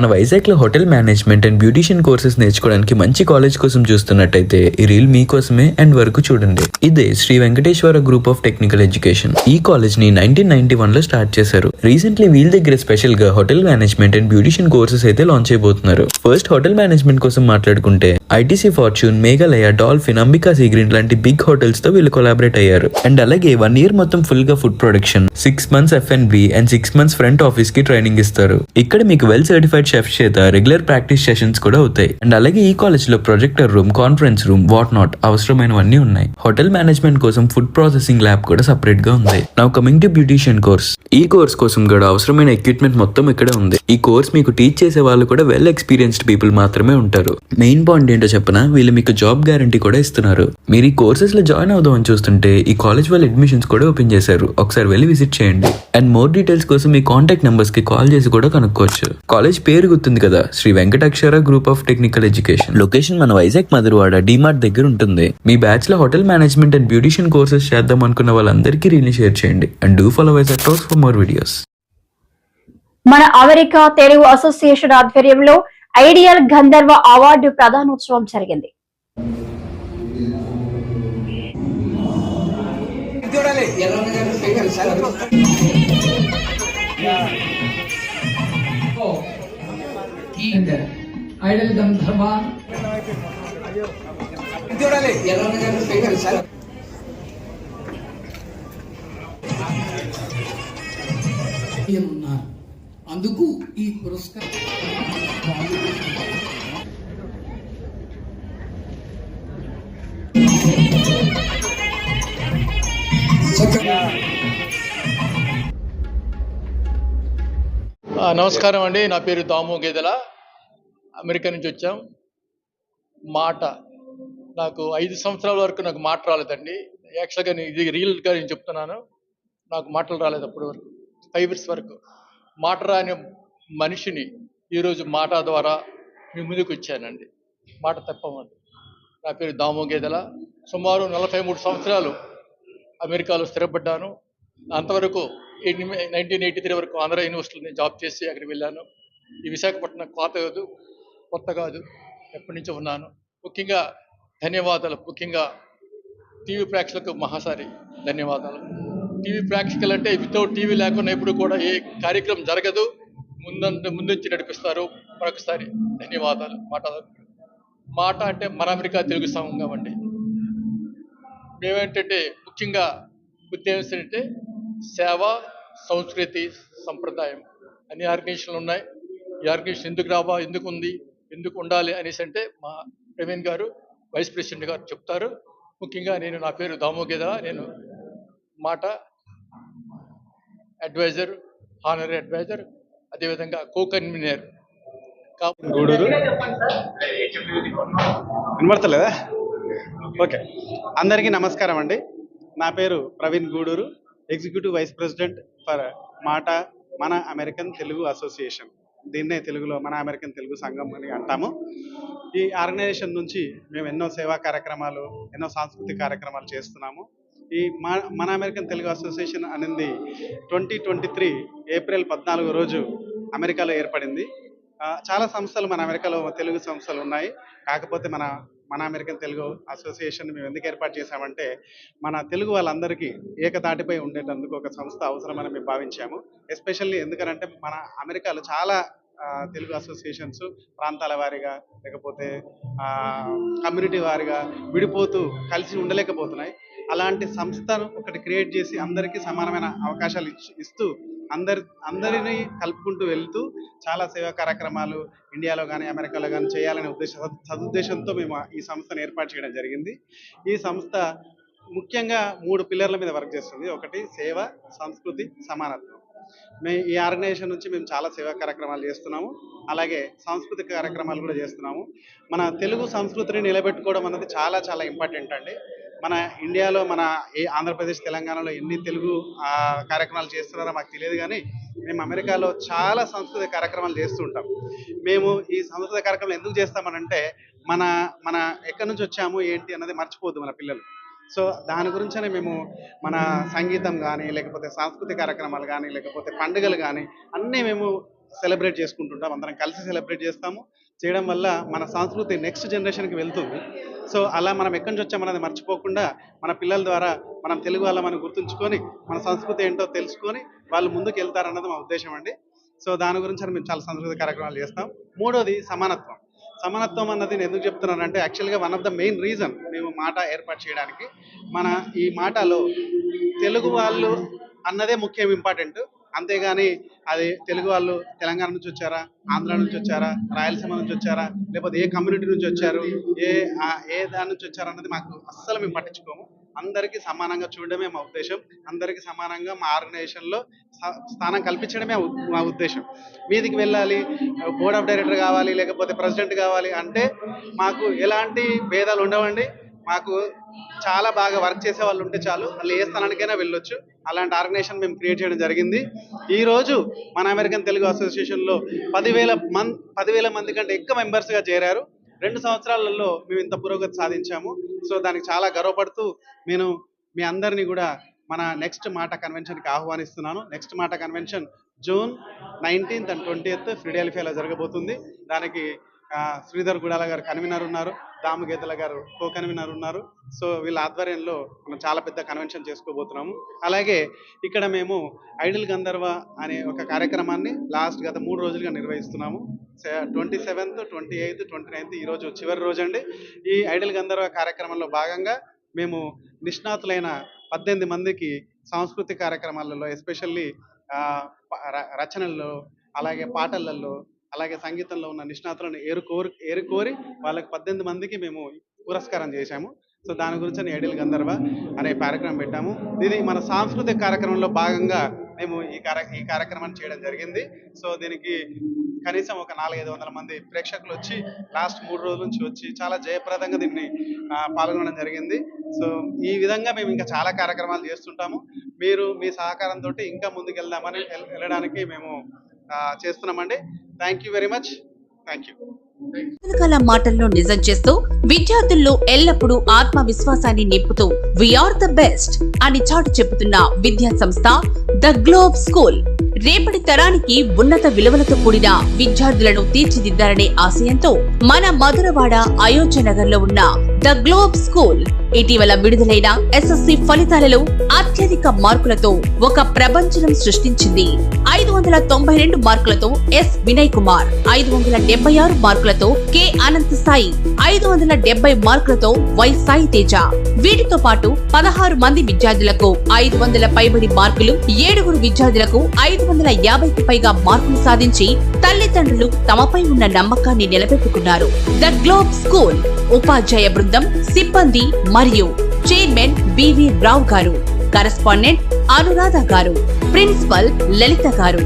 మన వైజాగ్లో hotel management and beautician courses నేర్చుకోవడానికి మంచి కాలేజ్ కోసం చూస్తున్నట్టయితే ఈ రీల్ మీకోసమే అండ్ వరకు చూడండి. ఇదే Shri Venkateswara group of technical education. ఈ కాలేజ్ ని 1991 లో స్టార్ట్ చేశారు. రీసెంట్లీ వీళ్ళ దగ్గర స్పెషల్ గా hotel management and beautician courses అయితే లాంచ్ అయిపోతున్నారు. ఫస్ట్ హోటల్ మేనేజ్మెంట్ కోసం మాట్లాడుకుంటే ITC Fortune, Meghalaya, Dolphin, Ambika Seagreen లాంటి బిగ్ హోటల్స్ తో వీళ్ళు కొలాబరేట్ అయ్యారు. అండ్ అలాగే 1 year మొత్తం ఫుల్ గా food production, 6 months F&B and 6 months front office కి ట్రైనింగ్ ఇస్తారు. ఇక్కడ మీకు వెల్ సర్టిఫైడ్ షెఫ్ చేత రెగ్యులర్ ప్రాక్టీస్ సెషన్స్ కూడా అవుతాయి. అండ్ అలాగే ఈ కాలేజ్ లో projector room, conference room, what not అవసరమైనవన్నీ ఉన్నాయి. హోటల్ మేనేజ్మెంట్ కోసం ఫుడ్ ప్రాసెసింగ్ ల్యాబ్ కూడా సెపరేట్ గా ఉంది. Now coming to beautician course. ఈ కోర్స్ కోసం కూడా అవసరమైన ఎక్విప్మెంట్ మొత్తం ఇక్కడే ఉంది. ఈ కోర్స్ మీకు టీచ్ చేసే వాళ్ళు కూడా వెల్ ఎక్స్పీరియన్స్డ్ పీపుల్ మాత్రమే ఉంటారు. మెయిన్ పాయింట్ ఏంటో చెప్పనా, వీళ్ళు మీకు జాబ్ గ్యారంటీ కూడా ఇస్తున్నారు. మీరు ఈ కోర్సెస్ లో జాయిన్ అవుదామని చూస్తుంటే ఈ కాలేజ్ వాళ్ళు అడ్మిషన్స్ కూడా ఓపెన్ చేశారు. ఒకసారి వెళ్ళి విజిట్ చేయండి. అండ్ మోర్ డీటెయిల్స్ కోసం మీ కాంటాక్ట్ నెంబర్స్ కి కాల్ చేసి కూడా కనుక్కోవచ్చు. కాలేజ్ పేరు గుర్తుంది కదా, Shri Venkatakshara group of technical education. Location మన వైజాగ్ మధురవాడ డిమార్ట్ దగ్గర ఉంటుంది. మీ బ్యాచ్ లో hotel management and beautician courses చేద్దాం అనుకున్న వాళ్ళందరికీ రీల్ని షేర్ చేయండి. And do follow Vizag talks for more videos. మన అమెరికా తెలుగు అసోసియేషన్ ఆధ్వర్యంలో ఐడియల్ గంధర్వ అవార్డు ప్రదానోత్సవం జరిగింది. ఐడల్ గంధర్వ ఉన్నారు. అందుకు ఈ పురస్కారం నమస్కారం అండి. నా పేరు దాము గేదెల. అమెరికా నుంచి వచ్చాం. మాట నాకు 5 సంవత్సరాల వరకు నాకు మాట రాలేదండి. యాక్చువల్గా ఇది రియల్గా నేను చెప్తున్నాను. నాకు మాటలు రాలేదు అప్పటి వరకు. 5 years వరకు మాట రాని మనిషిని ఈరోజు మాట ద్వారా మీ ముందుకు వచ్చానండి. మాట తప్పమండి. నా పేరు దాము గేదెల. సుమారు 43 సంవత్సరాలు అమెరికాలో స్థిరపడ్డాను. అంతవరకు 1983 వరకు ఆంధ్ర యూనివర్సిటీలో జాబ్ చేసి అక్కడికి వెళ్ళాను. ఈ విశాఖపట్నం కొత్త కాదు, ఎప్పటి నుంచో ఉన్నాను. ముఖ్యంగా ధన్యవాదాలు. ముఖ్యంగా టీవీ ప్రేక్షకులకు మహాసారి ధన్యవాదాలు. టీవీ ప్రేక్షకులు అంటే వితౌట్ టీవీ లేకుండా ఎప్పుడు కూడా ఏ కార్యక్రమం జరగదు. ముందుంచి నడిపిస్తారు. మరొకసారి ధన్యవాదాలు. మాట అంటే మన అమెరికా తెలుగు సంఘం అండి. మేమేంటంటే ముఖ్యంగా ఉద్దేశం ఏంటంటే సేవ, సంస్కృతి, సంప్రదాయం అన్ని ఆర్గనైజేషన్లు ఉన్నాయి. ఈ ఆర్గనైజేషన్ ఎందుకు ఉంది, ఎందుకు ఉండాలి అనేసి అంటే మా ప్రవీణ్ గారు, వైస్ ప్రెసిడెంట్ గారు చెప్తారు. ముఖ్యంగా నా పేరు దాము గేదెల. నేను మాట అడ్వైజర్, హానరీ అడ్వైజర్, అదేవిధంగా కో కన్వీనర్. గూడూరు వినబడతలేదా? ఓకే, అందరికీ నమస్కారం అండి. నా పేరు Praveen Guduru, executive vice president for MATA మన అమెరికన్ తెలుగు అసోసియేషన్. దీన్నే తెలుగులో మన అమెరికన్ తెలుగు సంఘం అని అంటాము. ఈ ఆర్గనైజేషన్ నుంచి మేము ఎన్నో సేవా కార్యక్రమాలు, ఎన్నో సాంస్కృతిక కార్యక్రమాలు చేస్తున్నాము. ఈ మన అమెరికన్ తెలుగు అసోసియేషన్ అనేది 2023 ఏప్రిల్ 14 రోజు అమెరికాలో ఏర్పడింది. చాలా సంస్థలు మన అమెరికాలో తెలుగు సంస్థలు ఉన్నాయి. కాకపోతే మన అమెరికన్ తెలుగు అసోసియేషన్ మేము ఎందుకు ఏర్పాటు చేశామంటే మన తెలుగు వాళ్ళందరికీ ఏకతాటిపై ఉండేటందుకు ఒక సంస్థ అవసరమని మేము భావించాము. ఎస్పెషల్లీ ఎందుకనంటే మన అమెరికాలో చాలా తెలుగు అసోసియేషన్స్ ప్రాంతాల వారీగా లేకపోతే కమ్యూనిటీ వారీగా విడిపోతూ కలిసి ఉండలేకపోతున్నాయి. అలాంటి సంస్థను ఒకటి క్రియేట్ చేసి అందరికీ సమానమైన అవకాశాలు ఇస్తూ అందరినీ కలుపుకుంటూ వెళ్తూ చాలా సేవా కార్యక్రమాలు ఇండియాలో కానీ అమెరికాలో కానీ చేయాలనే సదుద్దేశంతో మేము ఈ సంస్థను ఏర్పాటు చేయడం జరిగింది. ఈ సంస్థ ముఖ్యంగా 3 పిల్లర్ల మీద వర్క్ చేస్తుంది. ఒకటి సేవ, సంస్కృతి, సమానత్వం. ఈ ఆర్గనైజేషన్ నుంచి మేము చాలా సేవా కార్యక్రమాలు చేస్తున్నాము. అలాగే సాంస్కృతిక కార్యక్రమాలు కూడా చేస్తున్నాము. మన తెలుగు సంస్కృతిని నిలబెట్టుకోవడం అన్నది చాలా చాలా ఇంపార్టెంట్ అండి. మన ఇండియాలో ఆంధ్రప్రదేశ్, తెలంగాణలో ఎన్ని తెలుగు కార్యక్రమాలు చేస్తున్నారో మాకు తెలియదు, కానీ మేము అమెరికాలో చాలా సాంస్కృతిక కార్యక్రమాలు చేస్తూ ఉంటాం. మేము ఈ సాంస్కృతిక కార్యక్రమాలు ఎందుకు చేస్తామనంటే మన ఎక్కడి నుంచి వచ్చాము ఏంటి అన్నది మర్చిపోద్దు మన పిల్లలు. సో దాని గురించనే మేము మన సంగీతం కానీ లేకపోతే సాంస్కృతిక కార్యక్రమాలు కానీ లేకపోతే పండుగలు కానీ అన్నీ మేము సెలబ్రేట్ చేసుకుంటుంటాం, అందరం కలిసి సెలబ్రేట్ చేస్తాము. చేయడం వల్ల మన సంస్కృతి నెక్స్ట్ జనరేషన్కి వెళ్తుంది. సో అలా మనం ఎక్కడి నుంచి వచ్చామన్నది మర్చిపోకుండా మన పిల్లల ద్వారా మనం తెలుగు వాళ్ళమని గుర్తుంచుకొని మన సంస్కృతి ఏంటో తెలుసుకొని వాళ్ళు ముందుకు వెళ్తారన్నది మా ఉద్దేశం అండి. సో దాని గురించి మేము చాలా సంస్కృతి కార్యక్రమాలు చేస్తాం. మూడోది సమానత్వం. సమానత్వం అన్నది నేను ఎందుకు చెప్తున్నానంటే యాక్చువల్గా one of the main reason మేము మాట ఏర్పాటు చేయడానికి మన ఈ మాటలో తెలుగు వాళ్ళు అన్నదే ముఖ్యం, ఇంపార్టెంట్. అంతేగాని అది తెలుగు వాళ్ళు తెలంగాణ నుంచి వచ్చారా, ఆంధ్ర నుంచి వచ్చారా, రాయలసీమ నుంచి వచ్చారా, లేకపోతే ఏ కమ్యూనిటీ నుంచి వచ్చారు, ఏ దాని నుంచి వచ్చారు అన్నది మాకు అస్సలు మేము పట్టించుకోము. అందరికీ సమానంగా చూడడమే మా ఉద్దేశం. అందరికీ సమానంగా మా ఆర్గనైజేషన్లో స్థానం కల్పించడమే మా ఉద్దేశం. మీదికి వెళ్ళాలి, బోర్డ్ ఆఫ్ డైరెక్టర్ కావాలి, లేకపోతే ప్రెసిడెంట్ కావాలి అంటే మాకు ఎలాంటి భేదాలు ఉండవండి. మాకు చాలా బాగా వర్క్ చేసే వాళ్ళు ఉంటే చాలు, వాళ్ళు ఏ స్థానానికైనా వెళ్ళొచ్చు. అలాంటి ఆర్గనైజేషన్ మేము క్రియేట్ చేయడం జరిగింది. ఈరోజు మన అమెరికన్ తెలుగు అసోసియేషన్లో 10,000 మంది కంటే ఎక్కువ మెంబర్స్గా చేరారు. 2 సంవత్సరాలలో మేము ఇంత పురోగతి సాధించాము. సో దానికి చాలా గర్వపడుతూ నేను మీ అందరినీ కూడా మన నెక్స్ట్ మాట కన్వెన్షన్కి ఆహ్వానిస్తున్నాను. నెక్స్ట్ మాట convention June 19th and 20th ఫిలడెల్ఫియాలో జరగబోతుంది. దానికి శ్రీధర్ గుడాల గారు కన్వీనర్ ఉన్నారు, దాము గేదెల గారు కో కన్వీనర్ ఉన్నారు. సో వీళ్ళ ఆధ్వర్యంలో మనం చాలా పెద్ద కన్వెన్షన్ చేసుకోబోతున్నాము. అలాగే ఇక్కడ మేము ఐడల్ గంధర్వ అనే ఒక కార్యక్రమాన్ని గత 3 రోజులుగా నిర్వహిస్తున్నాము. 27th, 28th, 29th ఈరోజు చివరి రోజు అండి. ఈ ఐడల్ గంధర్వ కార్యక్రమంలో భాగంగా మేము నిష్ణాతులైన 18 మందికి సాంస్కృతిక కార్యక్రమాలలో ఎస్పెషల్లీ రచనల్లో, అలాగే పాటలలో, అలాగే సంగీతంలో ఉన్న నిష్ణాతులను ఏరుకోరి వాళ్ళకి 18 మందికి మేము పురస్కారం చేశాము. సో దాని గురించి ఐడల్ గంధర్వ అనే కార్యక్రమం పెట్టాము. ఇది మన సాంస్కృతిక కార్యక్రమంలో భాగంగా మేము ఈ కార్యక్రమాన్ని చేయడం జరిగింది. సో దీనికి కనీసం ఒక 400-500 మంది ప్రేక్షకులు వచ్చి లాస్ట్ 3 రోజుల నుంచి వచ్చి చాలా జయప్రదంగా దీన్ని పాల్గొనడం జరిగింది. సో ఈ విధంగా మేము ఇంకా చాలా కార్యక్రమాలు చేస్తుంటాము. మీరు మీ సహకారంతో ఇంకా ముందుకు వెళ్ళడానికి మేము చేస్తున్నామండి. Thank you very much. Thank you. రకరకాల మాటల్లో నిజం చేస్తూ విద్యార్థుల్లో ఎల్లప్పుడూ ఆత్మవిశ్వాసాన్ని నింపుతూ వీఆర్ ద బెస్ట్ అని చాటు చెబుతున్న విద్యా సంస్థ ద గ్లోబ్ స్కూల్. రేపటి తరానికి ఉన్నత విలువలతో కూడిన విద్యార్థులను తీర్చిదిద్దారనే ఆశయంతో మన మధురవాడ అయోధ్య నగర్ లో ఉన్న ద గ్లోబ్ స్కూల్ ఇటీవల విడుదలైన ఎస్ఎస్సి ఫలితాలలో అత్యధిక మార్కులతో ఒక ప్రపంచం సృష్టించింది. 592 మార్కులతో ఎస్ వినయ్ కుమార్, 576 మార్కులతో కె అనంత సాయి, 570 మార్కులతో వై సాయి తేజ. వీటితో పాటు 16 మంది విద్యార్థులకు 500 పైబడి మార్కులు, 7 విద్యార్థులకు 550కి పైగా మార్కులు సాధించి తల్లిదండ్రులు తమపై ఉన్న నమ్మకాన్ని నిలబెట్టుకున్నారు. ద గ్లోబ్ స్కూల్ ఉపాధ్యాయ బృందం, సిబ్బంది మరియు చైర్మన్ బివి రావు గారు, కరెస్పాండెంట్ అనురాధ గారు, ప్రిన్సిపల్ లలిత గారు.